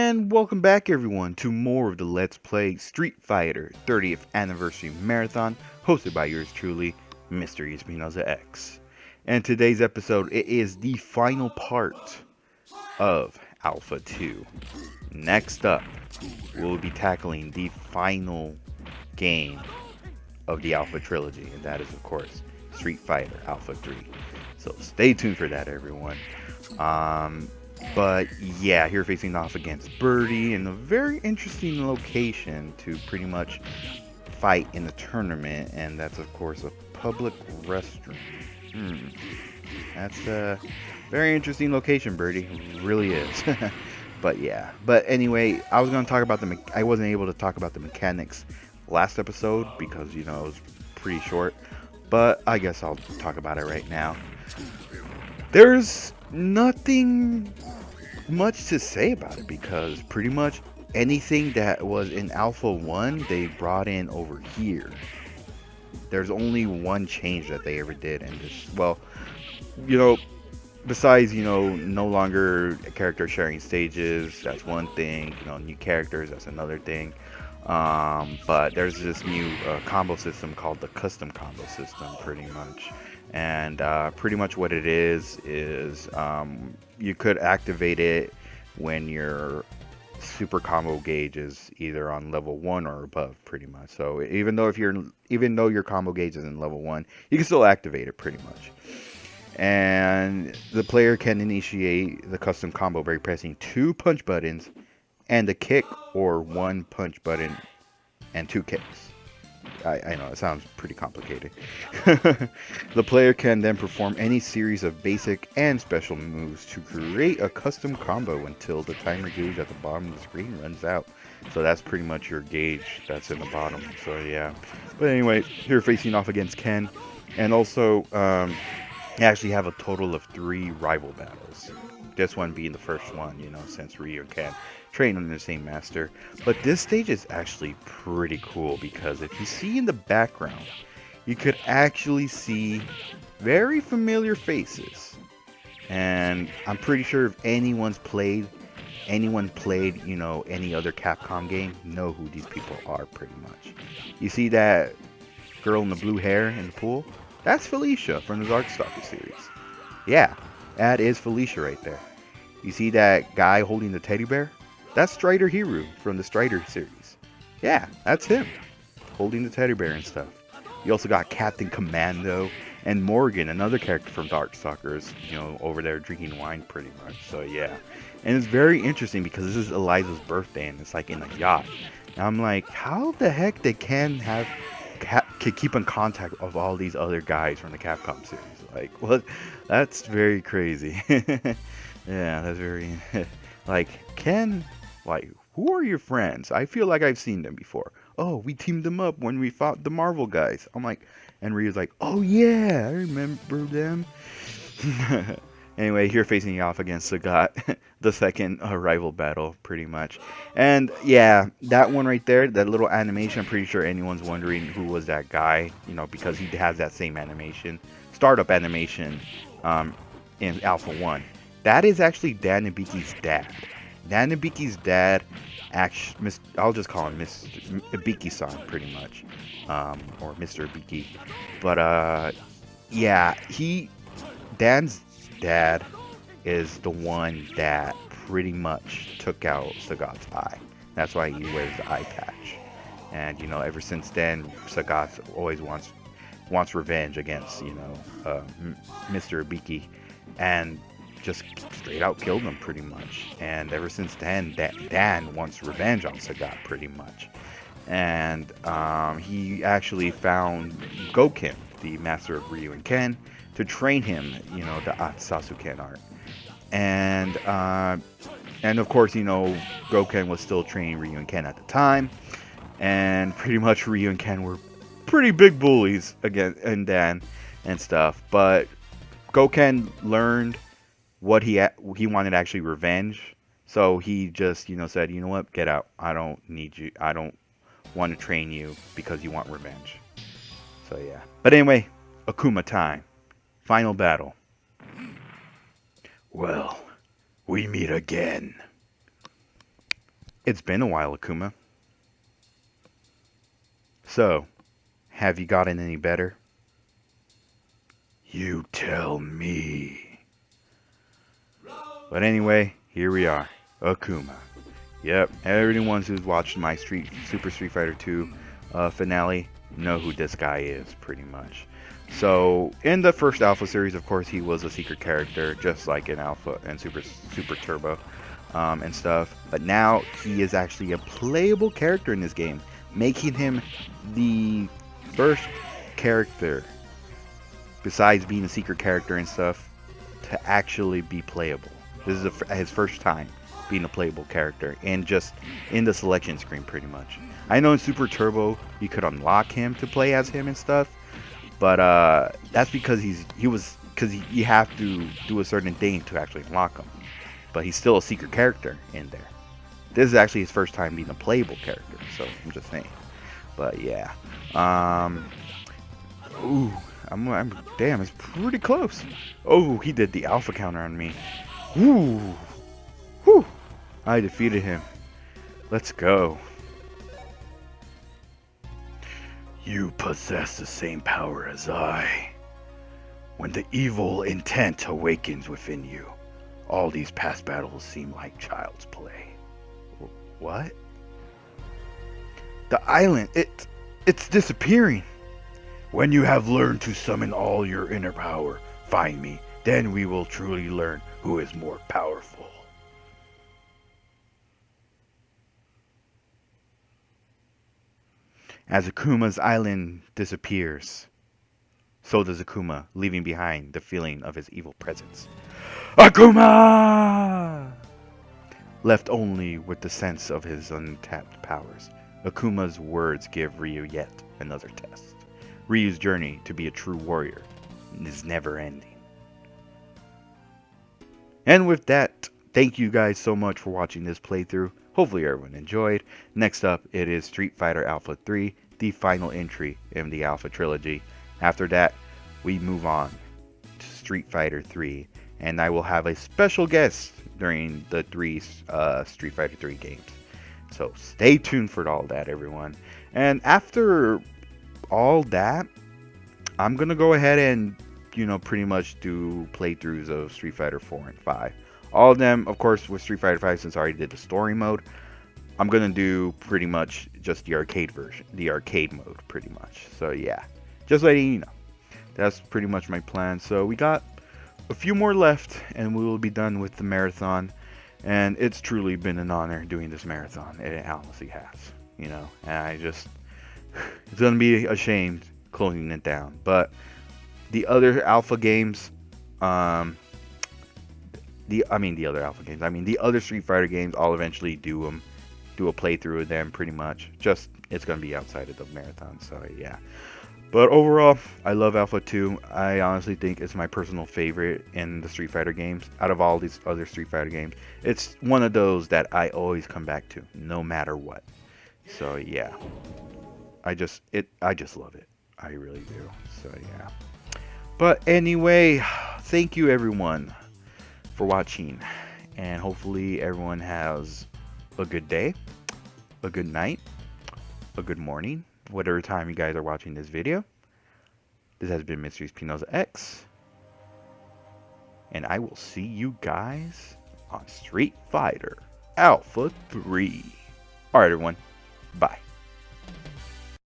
And welcome back everyone to more of the Let's Play Street Fighter 30th Anniversary Marathon, hosted by yours truly, MrESPNozaX. And today's episode, it is the final part of Alpha 2. Next up, we'll be tackling the final game of the Alpha Trilogy, and that is of course Street Fighter Alpha 3. So stay tuned for that everyone. But yeah, here facing off against Birdie in a very interesting location to pretty much fight in the tournament, and that's of course a public restroom. That's a very interesting location, Birdie. It really is. But yeah. But anyway, I was gonna talk about I wasn't able to talk about the mechanics last episode because it was pretty short. But I guess I'll talk about it right now. There's nothing much to say about it because pretty much anything that was in Alpha 1 they brought in over here. There's only one change that they ever did, and just, well, besides, no longer character sharing stages, that's one thing, new characters, that's another thing. But there's this new combo system called the custom combo system, pretty much. And pretty much what it is you could activate it when your super combo gauge is either on level 1 or above, pretty much. So even though your combo gauge is in level 1, you can still activate it pretty much. And the player can initiate the custom combo by pressing 2 punch buttons and a kick, or 1 punch button and 2 kicks. I know, it sounds pretty complicated. The player can then perform any series of basic and special moves to create a custom combo until the timer gauge at the bottom of the screen runs out. So that's pretty much your gauge that's in the bottom. So yeah. But anyway, here facing off against Ken. And also, you actually have a total of 3 rival battles. This one being the first one, since Ryu and Ken train under the same master. But this stage is actually pretty cool because if you see in the background, you could actually see very familiar faces. And I'm pretty sure if anyone played, any other Capcom game, know who these people are pretty much. You see that girl in the blue hair in the pool? That's Felicia from the Darkstalker series. Yeah, that is Felicia right there. You see that guy holding the teddy bear? That's Strider Hero from the Strider series. Yeah, that's him, holding the teddy bear and stuff. You also got Captain Commando and Morgan, another character from Darkstalkers, over there drinking wine pretty much. So yeah, and it's very interesting because this is Eliza's birthday and it's like in a yacht. And I'm like, how the heck they can keep in contact of all these other guys from the Capcom series? Like, what? That's very crazy. Yeah, that's very like, Ken, like, who are your friends? I feel like I've seen them before. Oh, we teamed them up when we fought the Marvel guys. I'm like, and Ryu's like, oh yeah, I remember them. Anyway, here facing off against Sagat, the second rival battle, pretty much. And yeah, that one right there, that little animation, I'm pretty sure anyone's wondering who was that guy, because he has that same animation, startup animation in Alpha 1. That is actually Dan Ibiki's dad. Dan Ibiki's dad, actually, I'll just call him Mr. Ibiki-san, pretty much, or Mr. Ibiki. But yeah, Dan's dad is the one that pretty much took out Sagat's eye. That's why he wears the eye patch. And ever since then, Sagat always wants revenge against Mr. Ibiki, and just straight out killed him pretty much. And ever since then, Dan wants revenge on Sagat pretty much. And he actually found Gouken, the master of Ryu and Ken, to train him, the Sasuken art. And of course, Gouken was still training Ryu and Ken at the time. And pretty much Ryu and Ken were pretty big bullies and Dan and stuff. But Gouken learned what he wanted, actually revenge. So he just said, you know what, get out. I don't need you. I don't want to train you because you want revenge. So yeah. But anyway, Akuma time. Final battle. Well, we meet again. It's been a while, Akuma. So, have you gotten any better? You tell me. But anyway, here we are. Akuma. Yep, everyone who's watched my Super Street Fighter 2 finale know who this guy is, pretty much. So, in the first Alpha series, of course, he was a secret character, just like in Alpha and Super Turbo and stuff. But now, he is actually a playable character in this game, making him the first character, besides being a secret character and stuff, to actually be playable. This is his first time being a playable character, and just in the selection screen, pretty much. I know in Super Turbo you could unlock him to play as him and stuff, but that's because you have to do a certain thing to actually unlock him. But he's still a secret character in there. This is actually his first time being a playable character, so I'm just saying. But yeah, ooh, I'm damn, it's pretty close. Oh, he did the alpha counter on me. Ooh, whew. I defeated him. Let's go. You possess the same power as I. When the evil intent awakens within you, all these past battles seem like child's play. What? The island, it's disappearing. When you have learned to summon all your inner power, find me. Then we will truly learn who is more powerful. As Akuma's island disappears, so does Akuma, leaving behind the feeling of his evil presence. Akuma! Left only with the sense of his untapped powers, Akuma's words give Ryu yet another test. Ryu's journey to be a true warrior is never ending. And with that, thank you guys so much for watching this playthrough. Hopefully everyone enjoyed. Next up, it is Street Fighter Alpha 3, the final entry in the Alpha trilogy. After that, we move on to Street Fighter 3, and I will have a special guest during the Street Fighter 3 games. So stay tuned for all that, everyone. And after all that, I'm going to go ahead and, pretty much do playthroughs of Street Fighter 4 and 5. All of them, of course, with Street Fighter 5, since I already did the story mode, I'm going to do pretty much just the arcade version, the arcade mode, pretty much. So yeah, just letting you know. That's pretty much my plan. So we got a few more left, and we will be done with the marathon. And it's truly been an honor doing this marathon. It honestly has, and it's going to be a shame closing it down. But the other Alpha games, the other Street Fighter games, I'll eventually do a playthrough of them, pretty much. Just, it's going to be outside of the marathon, so yeah. But overall, I love Alpha 2. I honestly think it's my personal favorite in the Street Fighter games. Out of all these other Street Fighter games, it's one of those that I always come back to, no matter what. So yeah, I just love it. I really do. So yeah. But anyway, thank you everyone for watching, and hopefully everyone has a good day, a good night, a good morning, whatever time you guys are watching this video. This has been MrESPNozaX, and I will see you guys on Street Fighter Alpha 3. Alright everyone, bye.